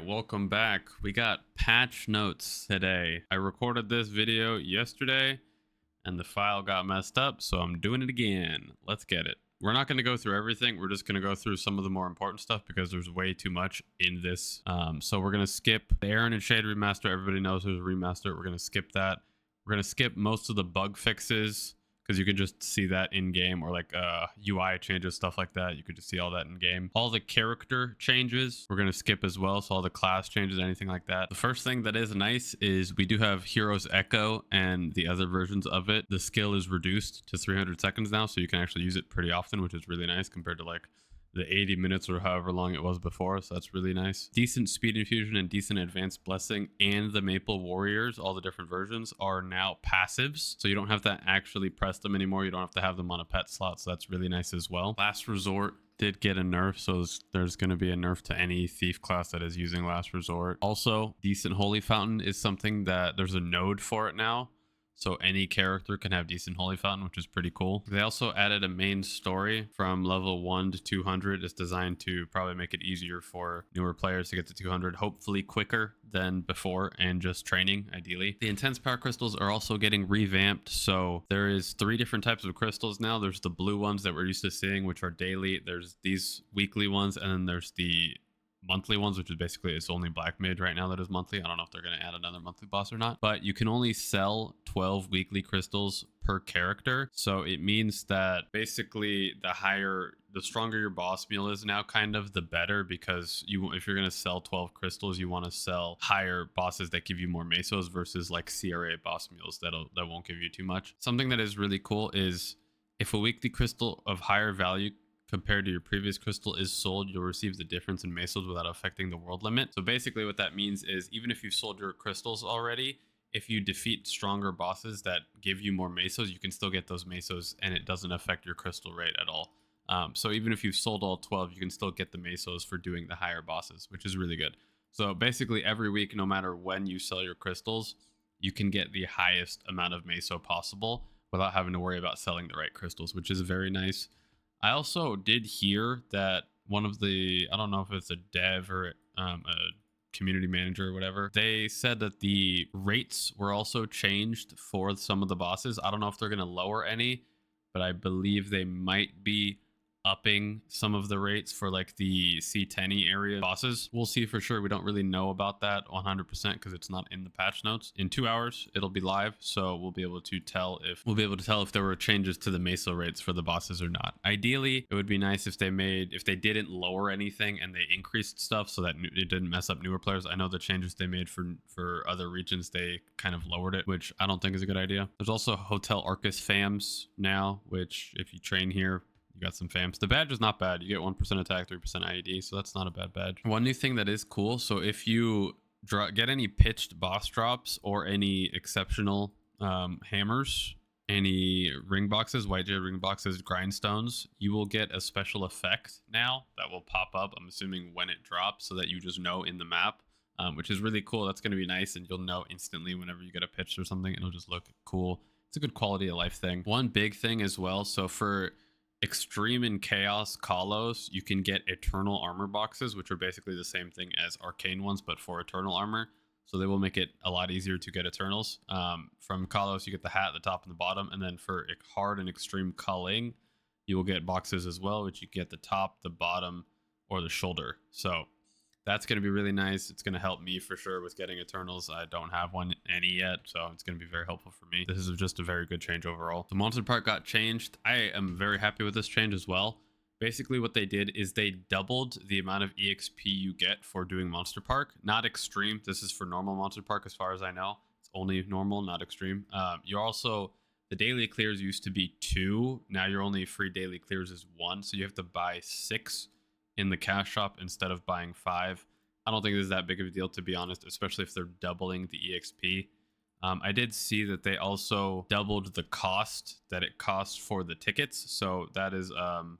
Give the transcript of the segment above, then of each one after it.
right, welcome back. We got patch notes today. I recorded this video yesterday and the file got messed up, so I'm doing it again. Let's get it. We're not going to go through everything. We're just going to go through some of the more important stuff because there's way too much in this. So we're going to skip the Aran and Shade remaster. Everybody knows there's a remaster. We're going to skip that. We're going to skip most of the bug fixes, because you can just see that in game, or like UI changes, stuff like that. You could just see all that in game. All the character changes we're going to skip as well, so all the class changes, anything like that. The first thing that is nice is we do have Hero's Echo, and the other versions of it, the skill is reduced to 300 seconds now, so you can actually use it pretty often, which is really nice compared to like the 80 minutes or however long it was before, so that's really nice. Decent speed infusion and decent advanced blessing, and the Maple Warriors, all the different versions, are now passives, so you don't have to actually press them anymore. You don't have to have them on a pet slot, so that's really nice as well. Last Resort did get a nerf, so there's going to be a nerf to any thief class that is using Last Resort. Also, Decent Holy Fountain is something that there's a node for it now, so any character can have Decent Holy Fountain, which is pretty cool. They also added a main story from level 1 to 200. It's designed to probably make it easier for newer players to get to 200, hopefully quicker than before, and just training, ideally. The intense power crystals are also getting revamped. So there is 3 different types of crystals now. There's the blue ones that we're used to seeing, which are daily. There's these weekly ones, and then there's the monthly ones, which is basically, it's only Black Mage right now that is monthly. I don't know if they're going to add another monthly boss or not, but you can only sell 12 weekly crystals per character. So it means that basically the stronger your boss meal is now, kind of, the better, because if you're going to sell 12 crystals, you want to sell higher bosses that give you more mesos versus like CRA boss meals that won't give you too much. Something that is really cool is if a weekly crystal of higher value compared to your previous crystal is sold, you'll receive the difference in mesos without affecting the world limit. So basically what that means is, even if you've sold your crystals already, if you defeat stronger bosses that give you more mesos, you can still get those mesos and it doesn't affect your crystal rate at all. So even if you've sold all 12, you can still get the mesos for doing the higher bosses, which is really good. So basically every week, no matter when you sell your crystals, you can get the highest amount of meso possible without having to worry about selling the right crystals, which is very nice. I also did hear that one of the, I don't know if it's a dev or a community manager or whatever, they said that the rates were also changed for some of the bosses. I don't know if they're going to lower any, but I believe they might be upping some of the rates for like the C10 area bosses. We'll see for sure. We don't really know about that 100% because it's not in the patch notes. In 2 hours it'll be live, so we'll be able to tell if there were changes to the meso rates for the bosses or not. Ideally, it would be nice if they didn't lower anything and they increased stuff so that it didn't mess up newer players. I know the changes they made for other regions, they kind of lowered it, which I don't think is a good idea. There's also Hotel Arcus fams now, which if you train here, you got some fams. The badge is not bad. You get 1% attack, 3% IED, so that's not a bad badge. One new thing that is cool, so if you get any pitched boss drops or any exceptional hammers, any ring boxes, white jade ring boxes, grindstones, you will get a special effect now that will pop up, I'm assuming, when it drops, so that you just know in the map, which is really cool. That's going to be nice, and you'll know instantly whenever you get a pitch or something. It'll just look cool. It's a good quality of life thing. One big thing as well, so for Extreme and Chaos Kalos, you can get Eternal Armor boxes, which are basically the same thing as Arcane ones, but for Eternal Armor. So they will make it a lot easier to get Eternals. From Kalos, you get the hat at the top and the bottom, and then for Hard and Extreme Culling, you will get boxes as well, which you get the top, the bottom, or the shoulder. So that's going to be really nice. It's going to help me for sure with getting Eternals. I don't have any yet, so it's going to be very helpful for me. This is just a very good change overall. The Monster Park got changed. I am very happy with this change as well. Basically what they did is they doubled the amount of EXP you get for doing Monster Park. Not Extreme. This is for normal Monster Park as far as I know. It's only normal, not Extreme. You're also, the daily clears used to be 2. Now your only free daily clears is 1. So you have to buy 6 in the cash shop instead of buying 5. I don't think this is that big of a deal, to be honest, especially if they're doubling the EXP. I did see that they also doubled the cost that it costs for the tickets, so that is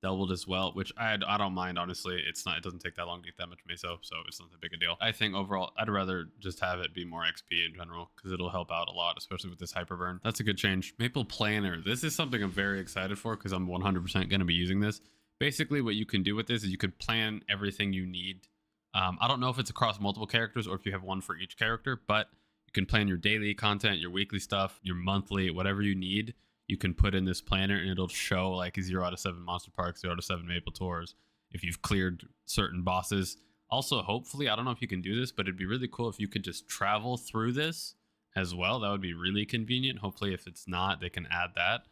doubled as well, which I don't mind, honestly. It doesn't take that long to get that much meso, so it's not that big a deal. I think overall I'd rather just have it be more XP in general, because it'll help out a lot, especially with this Hyperburn. That's a good change. Maple Planner, this is something I'm very excited for because I'm 100% going to be using this. Basically what you can do with this is you could plan everything you need I don't know if it's across multiple characters or if you have one for each character, but you can plan your daily content, your weekly stuff, your monthly, whatever you need. You can put in this planner and it'll show like 0 out of 7 monster parks, 0 out of 7 maple tours, if you've cleared certain bosses. Also, hopefully, I don't know if you can do this, but it'd be really cool if you could just travel through this as well. That would be really convenient. Hopefully, if it's not, they can add that.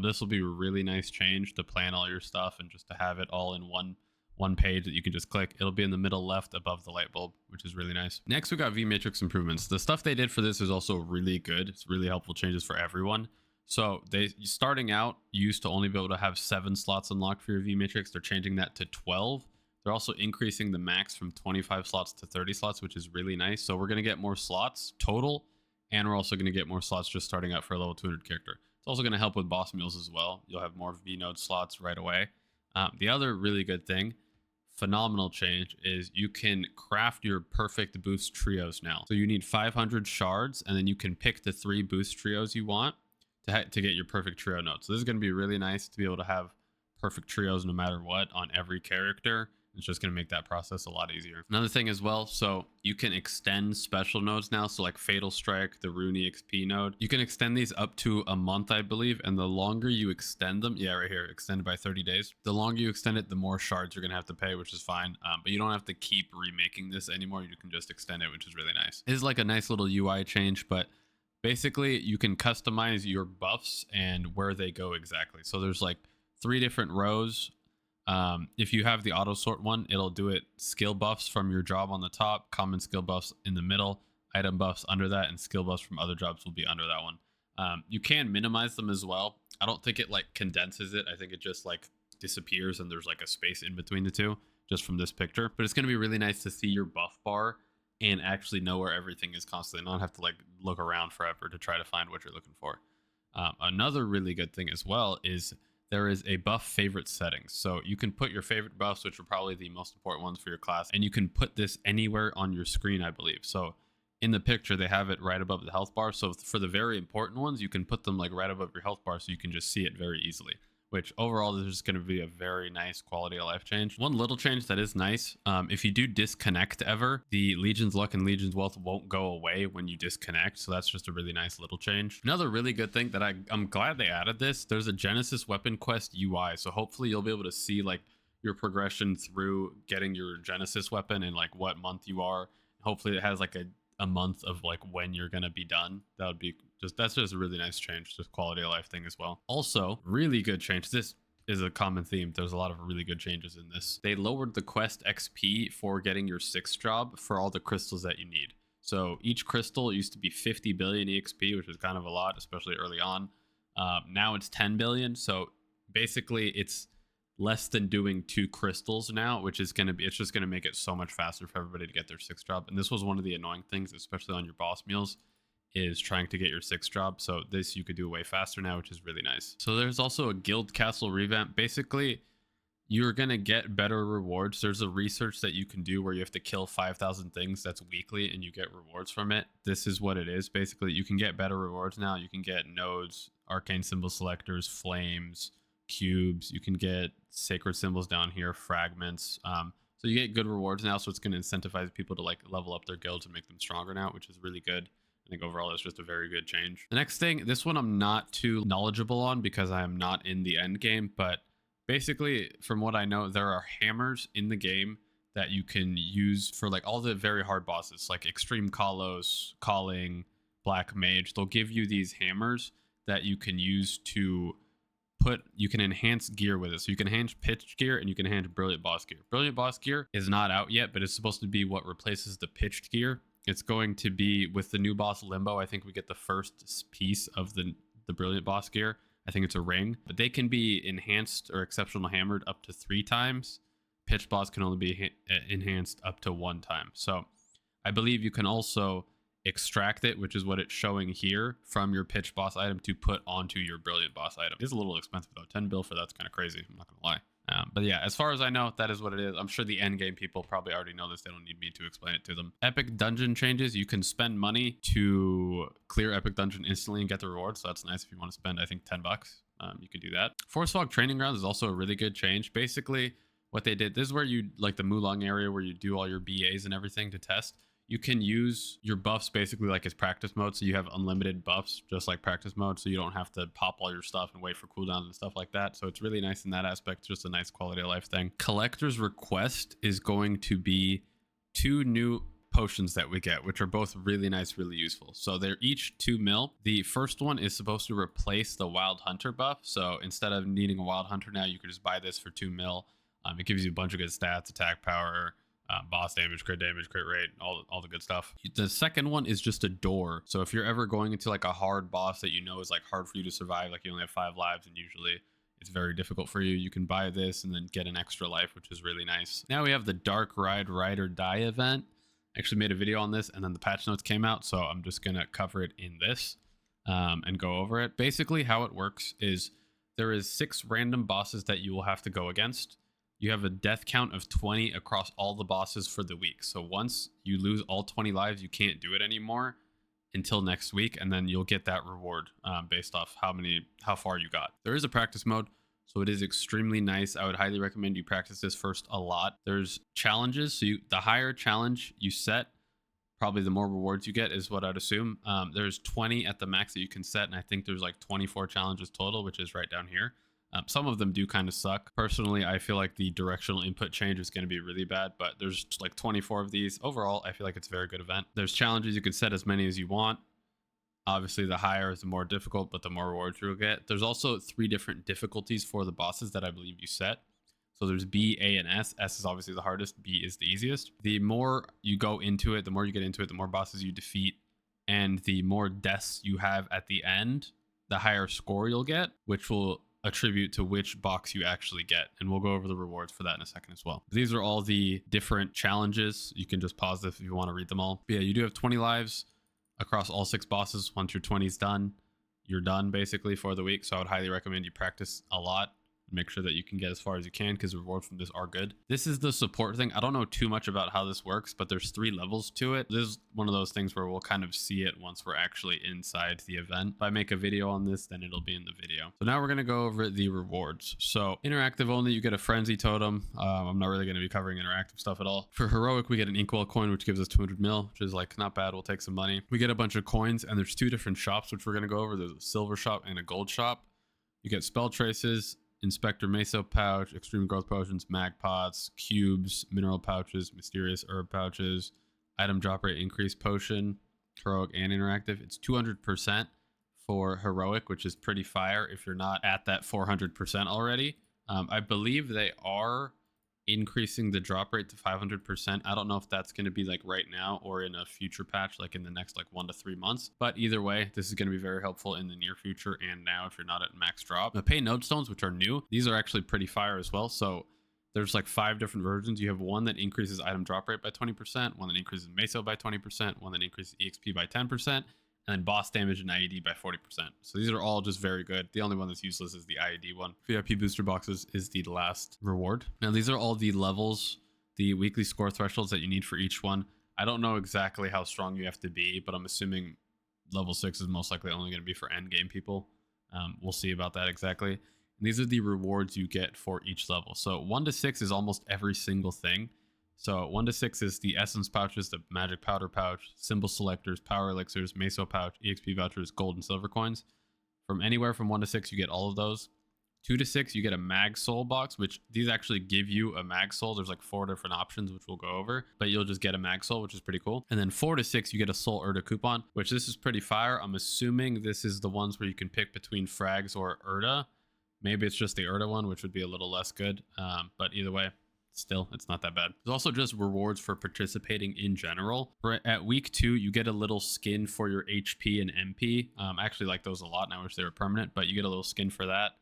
This will be a really nice change to plan all your stuff and just to have it all in one page that you can just click. It'll be in the middle left above the light bulb, which is really nice. Next, we got V Matrix improvements. The stuff they did for this is also really good. It's really helpful changes for everyone. So they, starting out, you used to only be able to have 7 slots unlocked for your V Matrix. They're changing that to 12. They're also increasing the max from 25 slots to 30 slots, which is really nice. So we're going to get more slots total, and we're also going to get more slots just starting out for a level 200 character. It's also going to help with boss meals as well. You'll have more V node slots right away. The other really good thing, phenomenal change, is you can craft your perfect boost trios now. So you need 500 shards, and then you can pick the 3 boost trios you want to get your perfect trio node. So this is going to be really nice to be able to have perfect trios no matter what on every character. It's just going to make that process a lot easier. Another thing as well, so you can extend special nodes now. So like Fatal Strike, the Rune EXP node, you can extend these up to a month, I believe. And the longer you extend them, yeah, right here, extended by 30 days. The longer you extend it, the more shards you're going to have to pay, which is fine. But you don't have to keep remaking this anymore. You can just extend it, which is really nice. It is like a nice little UI change, but basically you can customize your buffs and where they go exactly. So there's like 3 different rows. If you have the auto sort one, it'll do it skill buffs from your job on the top, common skill buffs in the middle, item buffs under that, and skill buffs from other jobs will be under that one. You can minimize them as well. I don't think it like condenses it. I think it just like disappears and there's like a space in between the two just from this picture. But it's going to be really nice to see your buff bar and actually know where everything is constantly, not have to like look around forever to try to find what you're looking for. Another really good thing as well is there is a buff favorite settings. So you can put your favorite buffs, which are probably the most important ones for your class, and you can put this anywhere on your screen, I believe. So in the picture, they have it right above the health bar. So for the very important ones, you can put them like right above your health bar so you can just see it very easily, which overall this is going to be a very nice quality of life change. One little change that is nice, if you do disconnect ever, the Legion's Luck and Legion's Wealth won't go away when you disconnect. So that's just a really nice little change. Another really good thing that I'm glad they added this, there's a Genesis Weapon Quest UI. So hopefully you'll be able to see like your progression through getting your Genesis weapon and like what month you are. Hopefully it has like a month of like when you're going to be done. That would be that's just a really nice change, just quality of life thing as well. Also, really good change. This is a common theme. There's a lot of really good changes in this. They lowered the quest XP for getting your 6th job for all the crystals that you need. So each crystal used to be 50 billion EXP, which is kind of a lot, especially early on. Now it's 10 billion. So basically it's less than doing 2 crystals now, which is going to be, it's just going to make it so much faster for everybody to get their 6th job. And this was one of the annoying things, especially on your boss meals, is trying to get your 6th job. So this you could do way faster now, which is really nice. So there's also a guild castle revamp. Basically, you're going to get better rewards. There's a research that you can do where you have to kill 5,000 things that's weekly and you get rewards from it. This is what it is. Basically, you can get better rewards now. You can get nodes, arcane symbol selectors, flames, cubes. You can get sacred symbols down here, fragments. So you get good rewards now. So it's going to incentivize people to like level up their guilds and make them stronger now, which is really good. I think overall it's just a very good change. The next thing, this one I'm not too knowledgeable on because I am not in the end game, but basically from what I know, there are hammers in the game that you can use for like all the very hard bosses, like Extreme Kalos, Calling, Black Mage. They'll give you these hammers that you can use to you can enhance gear with it. So you can enhance pitched gear and you can enhance brilliant boss gear. Brilliant boss gear is not out yet, but it's supposed to be what replaces the pitched gear. It's going to be with the new boss Limbo. I think we get the first piece of the brilliant boss gear. I think it's a ring, but they can be enhanced or exceptional hammered up to 3 times. Pitched boss can only be enhanced up to 1 time. So I believe you can also extract it, which is what it's showing here, from your pitch boss item to put onto your brilliant boss item. It's a little expensive though. 10 bill for that's kind of crazy. I'm not gonna lie. But yeah, as far as I know, that is what it is. I'm sure the end game people probably already know this. They don't need me to explain it to them. Epic dungeon changes. You can spend money to clear epic dungeon instantly and get the reward. So that's nice if you want to spend, I think, $10. You could do that. Force Fog Training Grounds is also a really good change. Basically, what they did, this is where you like the Mulong area where you do all your BAs and everything to test. You can use your buffs basically like as practice mode, so you have unlimited buffs just like practice mode, so you don't have to pop all your stuff and wait for cooldowns and stuff like that. So it's really nice in that aspect, just a nice quality of life thing. Collector's request is going to be 2 new potions that we get, which are both really nice, really useful. So they're each 2 mil. The first one is supposed to replace the Wild Hunter buff, so instead of needing a Wild Hunter now, you can just buy this for 2 mil. It gives you a bunch of good stats, attack power, boss damage, crit rate, all the good stuff. The second one is just a door. So if you're ever going into like a hard boss that you know is like hard for you to survive, like you only have 5 lives and usually it's very difficult for you, you can buy this and then get an extra life, which is really nice. Now we have the Dark Ride Ride or Die event. I actually made a video on this and then the patch notes came out, so I'm just gonna cover it in this and go over it. Basically how it works is there is 6 random bosses that you will have to go against. You have a death count of 20 across all the bosses for the week. So once you lose all 20 lives, you can't do it anymore until next week, and then you'll get that reward based off how far you got. There is a practice mode, so it is extremely nice. I would highly recommend you practice this first a lot. There's challenges, so the higher challenge you set, probably the more rewards you get is what I'd assume. There's 20 at the max that you can set, and I think there's like 24 challenges total, which is right down here. Some of them do kind of suck. Personally, I feel like the directional input change is going to be really bad, but there's like 24 of these. Overall, I feel like it's a very good event. There's challenges. You can set as many as you want. Obviously, the higher is the more difficult, but the more rewards you'll get. There's also 3 different difficulties for the bosses that I believe you set. So there's B, A, and S. S is obviously the hardest. B is the easiest. The more you go into it, the more you get into it, the more bosses you defeat, and the more deaths you have at the end, the higher score you'll get, which will attribute to which box you actually get, and we'll go over the rewards for that in a second as well. These are all the different challenges. You can just pause this if you want to read them all. But yeah, you do have 20 lives across all 6 bosses. Once your 20 is done, you're done basically for the week. So I would highly recommend you practice a lot. Make sure that you can get as far as you can because rewards from this are good. This is the support thing. I don't know too much about how this works, but there's 3 levels to it. This is one of those things where we'll kind of see it once we're actually inside the event. If I make a video on this, then it'll be in the video. So now we're going to go over the rewards. So interactive only, you get a frenzy totem. I'm not really going to be covering interactive stuff at all. For heroic, we get an inkwell coin, which gives us 200 mil, which is like not bad. We'll take some money. We get a bunch of coins, and there's 2 different shops, which we're going to go over. There's a silver shop and a gold shop. You get spell traces, Inspector Meso pouch, extreme growth potions, mag pots, cubes, mineral pouches, mysterious herb pouches, item drop rate increase potion, heroic and interactive. It's 200% for heroic, which is pretty fire if you're not at that 400% already. I believe they are increasing the drop rate to 500%. I don't know if that's going to be like right now or in a future patch, like in the next like 1 to 3 months. But either way, this is going to be very helpful in the near future and now if you're not at max drop. The pay node stones, which are new, these are actually pretty fire as well. So there's like 5 different versions. You have one that increases item drop rate by 20%, one that increases meso by 20%, one that increases EXP by 10%, and then boss damage and IED by 40%. So these are all just very good. The only one that's useless is the IED one. VIP booster boxes is the last reward. Now these are all the levels, the weekly score thresholds that you need for each one. I don't know exactly how strong you have to be, but I'm assuming level 6 is most likely only going to be for end game people. We'll see about that exactly. And these are the rewards you get for each level. So 1 to 6 is almost every single thing. So 1 to 6 is the essence pouches, the magic powder pouch, symbol selectors, power elixirs, meso pouch, EXP vouchers, gold and silver coins. From anywhere from 1 to 6, you get all of those. 2 to 6, you get a mag soul box, which these actually give you a mag soul. There's like 4 different options, which we'll go over, but you'll just get a mag soul, which is pretty cool. And then 4 to 6, you get a soul Urda coupon, which this is pretty fire. I'm assuming this is the ones where you can pick between frags or Urda. Maybe it's just the Urda one, which would be a little less good. But either way, still, it's not that bad. There's also just rewards for participating in general. At week 2, you get a little skin for your HP and MP. I actually like those a lot, and I wish they were permanent, but you get a little skin for that.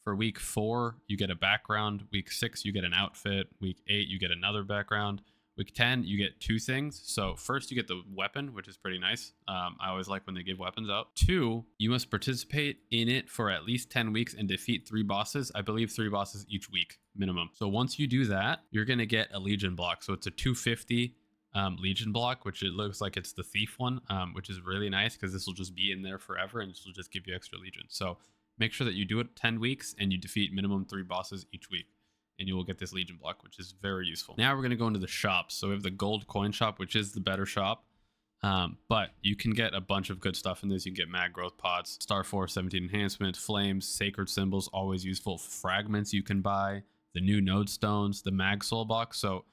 For week 4, you get a background. Week 6, you get an outfit. Week 8, you get another background. Week 10, you get 2 things. So first, you get the weapon, which is pretty nice. I always like when they give weapons out. 2, you must participate in it for at least 10 weeks and defeat 3 bosses. I believe 3 bosses each week, minimum. So once you do that, you're going to get a Legion block. So it's a 250 Legion block, which it looks like it's the Thief one, which is really nice because this will just be in there forever and this will just give you extra Legion. So make sure that you do it 10 weeks and you defeat minimum 3 bosses each week. and you will get this Legion block, which is very useful. Now we're going to go into the shops. So we have the gold coin shop, which is the better shop. But you can get a bunch of good stuff in this. You can get mag growth pots, star force, 17 enhancement, flames, sacred symbols, always useful. Fragments you can buy, the new node stones, the mag soul box. So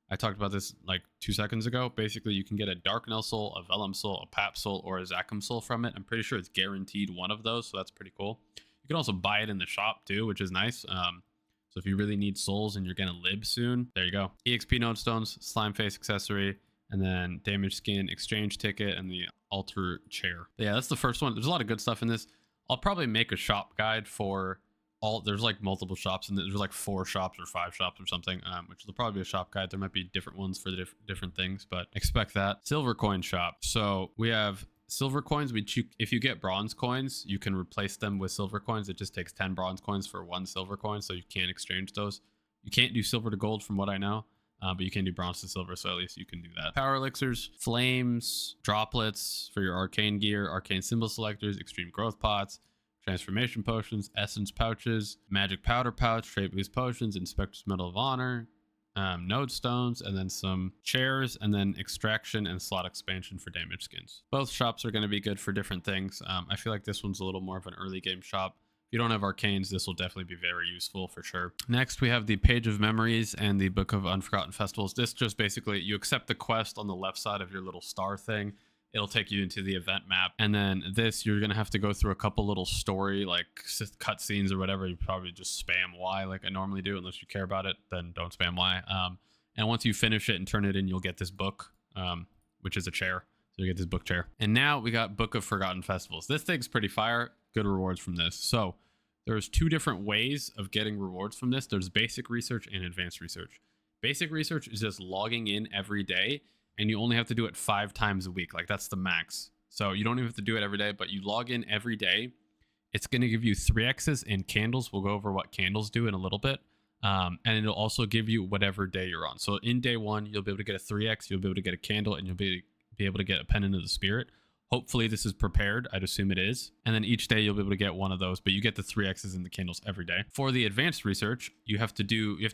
I talked about this like 2 seconds ago. Basically, you can get a Darknell soul, a Vellum soul, a Pap soul, or a Zakum soul from it. I'm pretty sure it's guaranteed one of those, so that's pretty cool. You can also buy it in the shop too, which is nice. So if you really need souls and you're gonna lib soon, there you go. EXP node stones, slime face accessory, and then damage skin, exchange ticket, and the altar chair. But yeah, that's the first one. There's a lot of good stuff in this. I'll probably make a shop guide for all. There's like multiple shops, and there's like 4 shops or 5 shops or something, which will probably be a shop guide. There might be different ones for the different things, but expect that. Silver coin shop. So we have silver coins, which if you get bronze coins, you can replace them with silver coins. It just takes 10 bronze coins for 1 silver coin, so you can't exchange those. You can't do silver to gold from what I know, but you can do bronze to silver, so at least you can do that. Power elixirs, flames, droplets for your arcane gear, arcane symbol selectors, extreme growth pots, transformation potions, essence pouches, magic powder pouch, trait boost potions, inspector's medal of honor, node stones, and then some chairs, and then extraction and slot expansion for damage skins. Both shops are going to be good for different things. I feel like this one's a little more of an early game shop. If you don't have arcanes, this will definitely be very useful for sure. Next, we have the Page of Memories and the Book of Unforgotten Festivals. This just basically, you accept the quest on the left side of your little star thing. It'll take you into the event map. And then this, you're going to have to go through a couple little story, like cutscenes or whatever. You probably just spam Y like I normally do. Unless you care about it, then don't spam Y. And once you finish it and turn it in, you'll get this book, which is a chair. So you get this book chair. And now we got Book of Forgotten Festivals. This thing's pretty fire. Good rewards from this. So there's 2 different ways of getting rewards from this. There's basic research and advanced research. Basic research is just logging in every day, and you only have to do it 5 times a week. Like, that's the max. So you don't even have to do it every day, but you log in every day. It's going to give you 3x's and candles. We'll go over what candles do in a little bit. And it'll also give you whatever day you're on. So in day 1, you'll be able to get a 3x, you'll be able to get a candle, and you'll be able to get a pendant of the spirit. Hopefully this is prepared. I'd assume it is. And then each day you'll be able to get one of those, but you get the 3x's and the candles every day. For the advanced research, you have to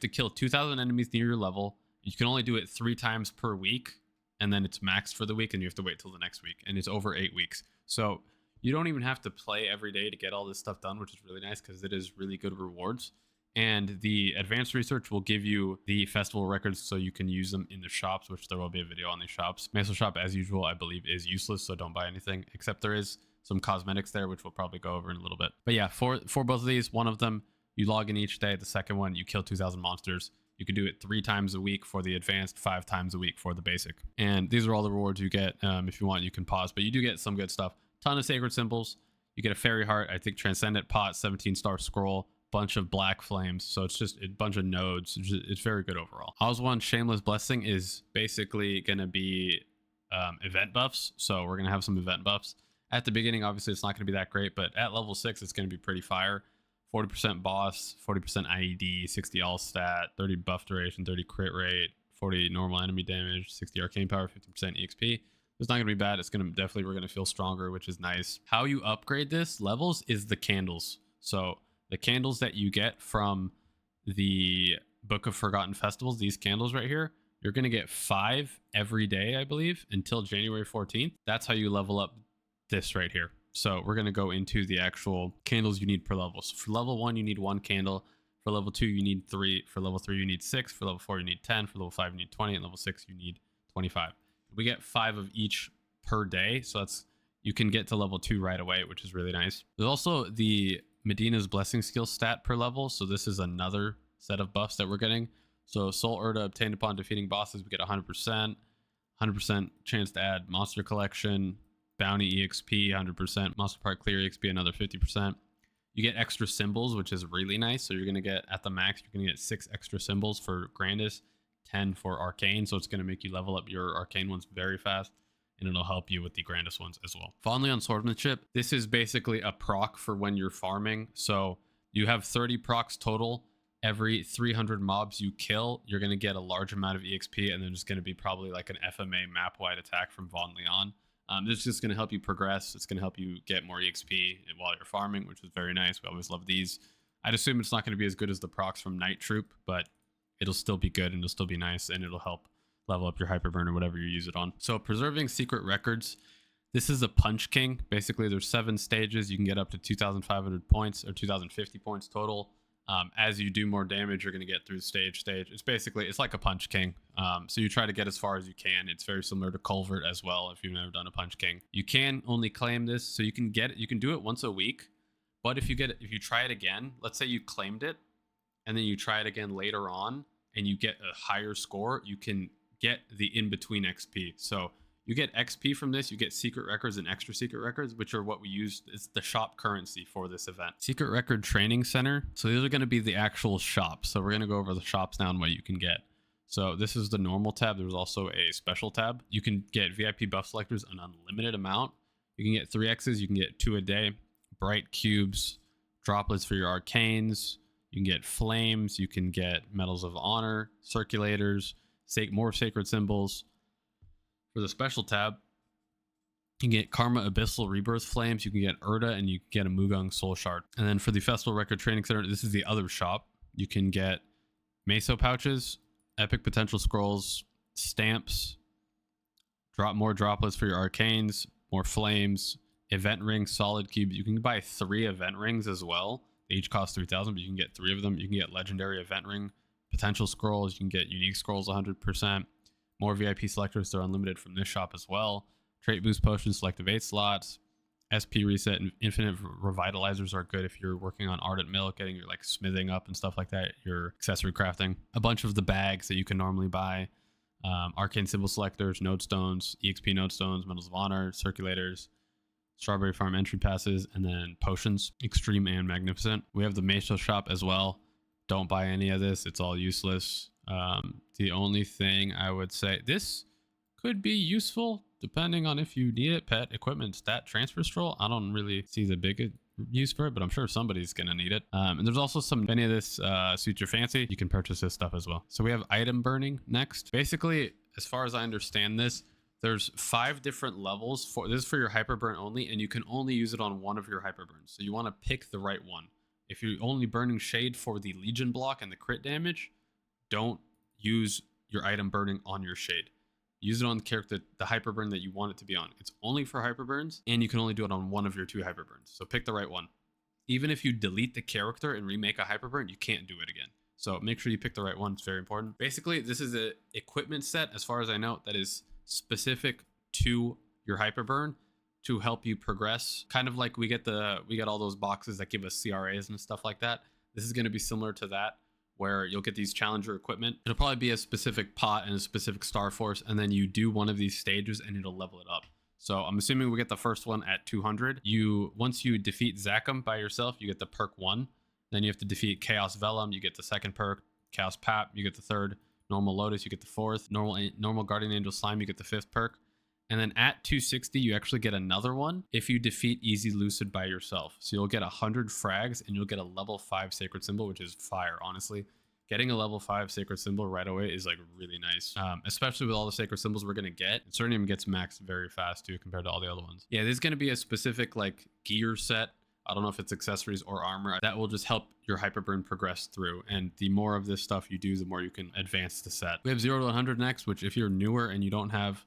kill 2,000 enemies near your level. You can only do it 3 times per week, and then it's maxed for the week, and you have to wait till the next week, and it's over 8 weeks. So you don't even have to play every day to get all this stuff done, which is really nice because it is really good rewards. And the advanced research will give you the festival records so you can use them in the shops, which there will be a video on these shops. Maso shop, as usual, I believe is useless, so don't buy anything, except there is some cosmetics there, which we'll probably go over in a little bit. But yeah, for both of these, one of them, you log in each day. The second one, you kill 2,000 monsters. You can do it 3 times a week for the advanced, 5 times a week for the basic. And these are all the rewards you get. If you want, you can pause, but you do get some good stuff. Ton of sacred symbols. You get a fairy heart, I think transcendent pot, 17-star scroll, bunch of black flames. So it's just a bunch of nodes. It's very good overall. Oswan Shameless Blessing is basically going to be event buffs. So we're going to have some event buffs. At the beginning, obviously, it's not going to be that great, but at level 6, it's going to be pretty fire. 40% boss, 40% IED, 60 all stat, 30 buff duration, 30 crit rate, 40 normal enemy damage, 60 arcane power, 50% EXP. It's not going to be bad. It's going to definitely, we're going to feel stronger, which is nice. How you upgrade this levels is the candles. So the candles that you get from the Book of Forgotten Festivals, these candles right here, you're going to get 5 every day, I believe, until January 14th. That's how you level up this right here. So we're going to go into the actual candles you need per level. So for level 1, you need 1 candle. For level 2, you need 3. For level 3, you need 6. For level 4, you need 10. For level 5, you need 20. And level 6, you need 25. We get 5 of each per day. So that's, you can get to level 2 right away, which is really nice. There's also the Medina's Blessing skill stat per level. So this is another set of buffs that we're getting. So Soul Urta obtained upon defeating bosses, we get 100%. 100% chance to add monster collection. Bounty EXP, 100%. Monster Park Clear EXP, another 50%. You get extra symbols, which is really nice. So you're going to get, at the max, you're going to get 6 extra symbols for Grandis, 10 for Arcane. So it's going to make you level up your Arcane ones very fast, and it'll help you with the Grandis ones as well. Fondly on Swordsmanship, this is basically a proc for when you're farming. So you have 30 procs total. Every 300 mobs you kill, you're going to get a large amount of EXP, and then there's going to be probably like an FMA map-wide attack from Von Leon. This is just going to help you progress. It's going to help you get more EXP while you're farming, which is very nice. We always love these. I'd assume it's not going to be as good as the procs from Night Troop, but it'll still be good and it'll still be nice, and it'll help level up your Hyperburn or whatever you use it on. So preserving secret records. This is a Punch King. Basically, there's 7 stages. You can get up to 2,500 points or 2,050 points total. As you do more damage, you're going to get through stage. It's like a Punch King. So you try to get as far as you can. It's very similar to Culvert as well if you've never done a Punch King. You can only claim this, so you can get it. You can do it once a week. But if you try it again, let's say you claimed it, and then you try it again later on, and you get a higher score, you can get the in-between XP. So you get XP from this, you get secret records and extra secret records, which are what we use. It's the shop currency for this event. Secret Record Training Center. So these are going to be the actual shops. So we're going to go over the shops now and what you can get. So this is the normal tab. There's also a special tab. You can get VIP buff selectors an unlimited amount. You can get 3Xs, you can get 2 a day, bright cubes, droplets for your arcanes. You can get flames, you can get medals of honor, circulators, more sacred symbols. For the special tab, you can get Karma Abyssal Rebirth Flames, you can get Urda, and you can get a Mugung Soul Shard. And then for the Festival Record Training Center, this is the other shop. You can get Meso Pouches, Epic Potential Scrolls, Stamps, more droplets for your arcanes, more flames, Event Rings, Solid Cubes. You can buy 3 Event Rings as well. They each cost 3,000, but you can get 3 of them. You can get Legendary Event Ring, Potential Scrolls, you can get Unique Scrolls 100%. More VIP selectors, they're unlimited from this shop as well. Trait Boost Potions, selective 8 slots. SP Reset and Infinite Revitalizers are good if you're working on Ardent Milk, getting your like smithing up and stuff like that, your accessory crafting. A bunch of the bags that you can normally buy. Arcane Symbol Selectors, Node Stones, EXP Node Stones, Medals of Honor, Circulators, Strawberry Farm Entry Passes, and then Potions, Extreme and Magnificent. We have the Meso shop as well. Don't buy any of this. It's all useless. The only thing I would say, this could be useful depending on if you need it. Pet Equipment Stat Transfer Scroll. I don't really see the big use for it, but I'm sure somebody's gonna need it. And there's also if any of this suits your fancy, you can purchase this stuff as well. So we have item burning next. Basically, as far as I understand this, there's 5 different levels. This is for your Hyperburn only, and you can only use it on one of your Hyperburns. So you want to pick the right one. If you're only burning Shade for the Legion block and the crit damage, don't use your item burning on your Shade. Use it on the character, the Hyperburn that you want it to be on. It's only for Hyperburns, and you can only do it on one of your 2 Hyperburns. So pick the right one. Even if you delete the character and remake a Hyperburn, you can't do it again. So make sure you pick the right one. It's very important. Basically, this is an equipment set, as far as I know, that is specific to your Hyperburn to help you progress. Kind of like we get all those boxes that give us CRAs and stuff like that. This is going to be similar to that, where you'll get these challenger equipment. It'll probably be a specific pot and a specific star force, and then you do one of these stages and it'll level it up. So I'm assuming we get the first one at 200. Once you defeat Zakum by yourself, you get the perk 1. Then you have to defeat Chaos Vellum, you get the 2nd perk. Chaos Pap, you get the 3rd. Normal Lotus, you get the 4th. Normal Guardian Angel Slime, you get the 5th perk. And then at 260, you actually get another one if you defeat Easy Lucid by yourself. So you'll get 100 frags and you'll get a level 5 Sacred Symbol, which is fire, honestly. Getting a level 5 Sacred Symbol right away is like really nice, especially with all the Sacred Symbols we're going to get. Cernium gets maxed very fast too compared to all the other ones. Yeah, there's going to be a specific like gear set. I don't know if it's accessories or armor that will just help your Hyperburn progress through. And the more of this stuff you do, the more you can advance the set. We have 0 to 100 next, which if you're newer and you don't have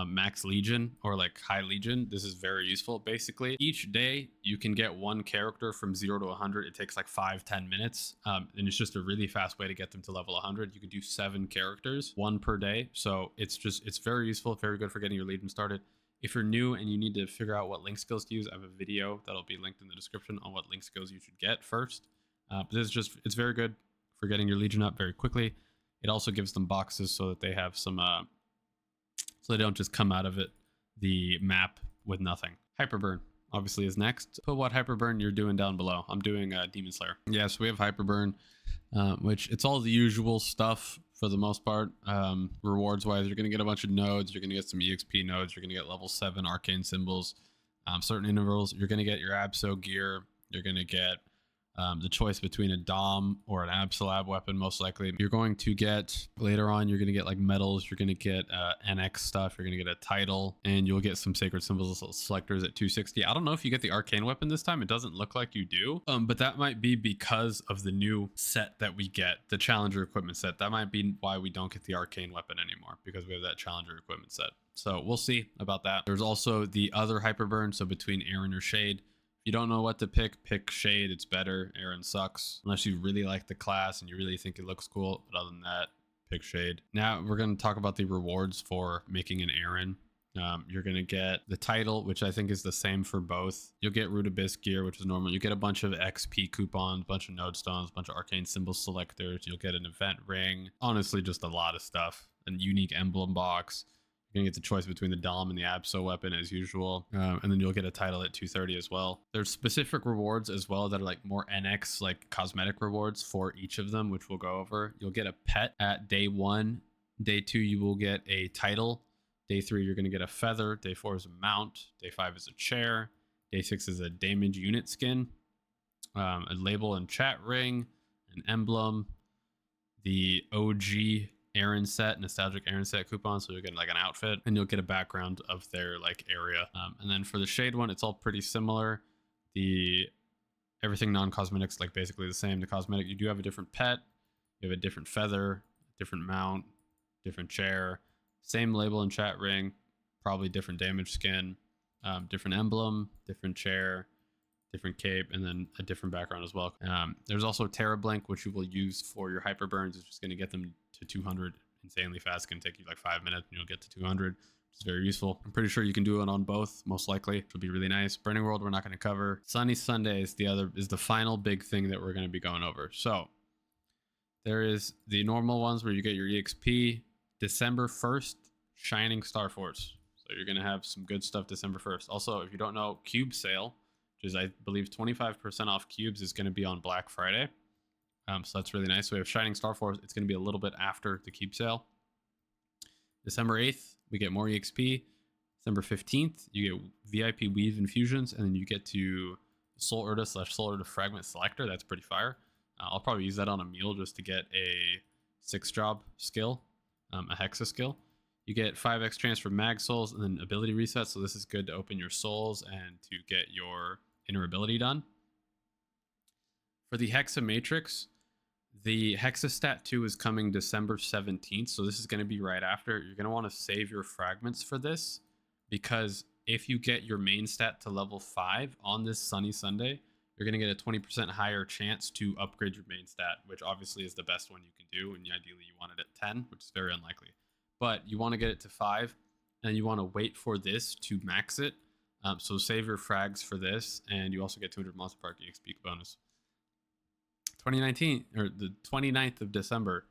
max Legion or like high Legion, this is very useful. Basically, each day you can get one character from 0 to 100. It takes like 5-10 minutes. And it's just a really fast way to get them to level 100. You can do 7 characters, 1 per day. So it's very useful, very good for getting your Legion started. If you're new and you need to figure out what link skills to use, I have a video that'll be linked in the description on what link skills you should get first. But it's very good for getting your Legion up very quickly. It also gives them boxes so that they have some, so they don't just come out of the map with nothing. Hyperburn obviously is next. Put what Hyperburn you're doing down below. I'm doing Demon Slayer. Yeah, so we have Hyperburn, which it's all the usual stuff for the most part. Rewards wise, you're going to get a bunch of nodes. You're going to get some EXP nodes. You're going to get level 7 arcane symbols. Certain intervals, you're going to get your Abso gear. You're going to get the choice between a Dom or an Absolab weapon. Most likely you're going to get later on, you're going to get like medals, you're going to get NX stuff, you're going to get a title, and you'll get some sacred symbols selectors at 260. I don't know if you get the arcane weapon this time. It doesn't look like you do, but that might be because of the new set that we get, the challenger equipment set. That might be why we don't get the arcane weapon anymore, because we have that challenger equipment set. So we'll see about that. There's also the other Hyperburn, so between Aran or Shade. If you don't know what to pick Shade. It's better. Aran sucks unless you really like the class and you really think it looks cool, but other than that, pick Shade. Now we're going to talk about the rewards for making an Aran. You're going to get the title, which I think is the same for both. You'll get Root Abyss gear, which is normal. You get a bunch of XP coupons, a bunch of node stones, a bunch of arcane symbol selectors. You'll get an event ring. Honestly, just a lot of stuff. A unique emblem box. You're gonna get the choice between the Dom and the Abso weapon as usual, and then you'll get a title at 230 as well. There's specific rewards as well that are like more NX, like cosmetic rewards for each of them, which we'll go over. You'll get a pet at day 1. Day 2 you will get a title. Day 3 you're gonna get a feather. Day 4 is a mount. Day 5 is a chair. Day 6 is a damage unit skin, a label and chat ring, an emblem, the OG Aran set, nostalgic Aran set coupon, so you'll get like an outfit, and you'll get a background of their like area. And then for the Shade one, it's all pretty similar. The everything non-cosmetics like basically the same. The cosmetic, you do have a different pet, you have a different feather, different mount, different chair, same label and chat ring, probably different damage skin, different emblem, different chair, different cape, and then a different background as well. There's also Tera Blink, which you will use for your Hyperburns. It's just going to get them to 200 insanely fast. It's going to take you like 5 minutes and you'll get to 200, which is very useful. I'm pretty sure you can do it on both, most likely, which will be really nice. Burning World we're not going to cover. Sunny Sunday is the final big thing that we're going to be going over. So there is the normal ones where you get your EXP. December 1st, Shining Star Force. So you're going to have some good stuff December 1st. Also, if you don't know, Cube Sale, which is I believe 25% off cubes, is going to be on Black Friday. So that's really nice. So we have Shining Star Force. It's going to be a little bit after the cube sale. December 8th, we get more EXP. December 15th, you get VIP Weave Infusions, and then you get to Soul Urda / Soul Urda Fragment Selector. That's pretty fire. I'll probably use that on a meal just to get a 6-job skill, a Hexa skill. You get 5x transfer mag souls and then ability resets. So this is good to open your souls and to get your inner ability done. For the Hexa Matrix, the Hexa Stat 2 is coming December 17th, so this is going to be right after. You're going to want to save your fragments for this, because if you get your main stat to level 5 on this Sunny Sunday, you're going to get a 20% higher chance to upgrade your main stat, which obviously is the best one you can do, and ideally you want it at 10, which is very unlikely. But you want to get it to 5, and you want to wait for this to max it. So save your frags for this, and you also get 200 Monster Park EXP bonus. 2019 or the 29th of December,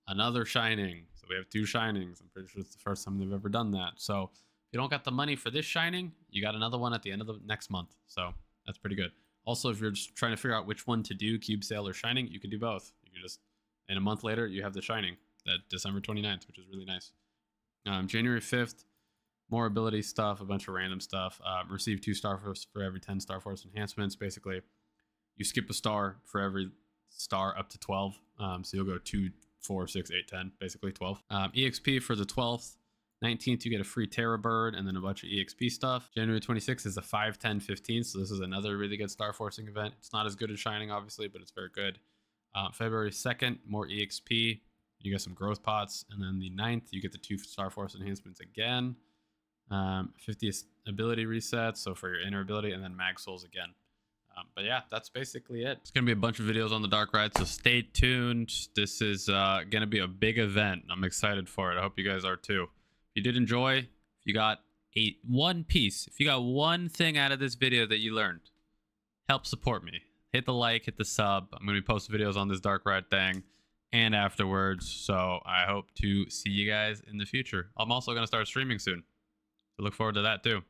another Shining. So we have 2 Shinings. I'm pretty sure it's the first time they've ever done that. So if you don't got the money for this Shining, you got another one at the end of the next month. So that's pretty good. Also, if you're just trying to figure out which one to do, Cube Sale or Shining, you can do both. You can just, and a month later, you have the Shining, that December 29th, which is really nice. January 5th, more ability stuff, a bunch of random stuff. Receive 2 Star Force for every 10 Star Force enhancements. Basically, you skip a star for every star up to 12. So you'll go 2, 4, 6, 8, 10, basically 12. EXP for the 12th. 19th, you get a free Tera Bird and then a bunch of EXP stuff. January 26th is a 5, 10, 15. So this is another really good Star Forcing event. It's not as good as Shining, obviously, but it's very good. February 2nd, more EXP. You get some growth pots. And then the 9th, you get the 2 Star Force enhancements again. 50th ability resets, so for your inner ability, and then mag souls again. But yeah, that's basically it. It's gonna be a bunch of videos on the Dark Ride, so stay tuned. This is gonna be a big event. I'm excited for it. I hope you guys are too. If you did enjoy, if you got one piece, if you got one thing out of this video that you learned, help support me. Hit the like, hit the sub. I'm gonna be posting videos on this Dark Ride thing and afterwards, so I hope to see you guys in the future. I'm also gonna start streaming soon, so look forward to that too.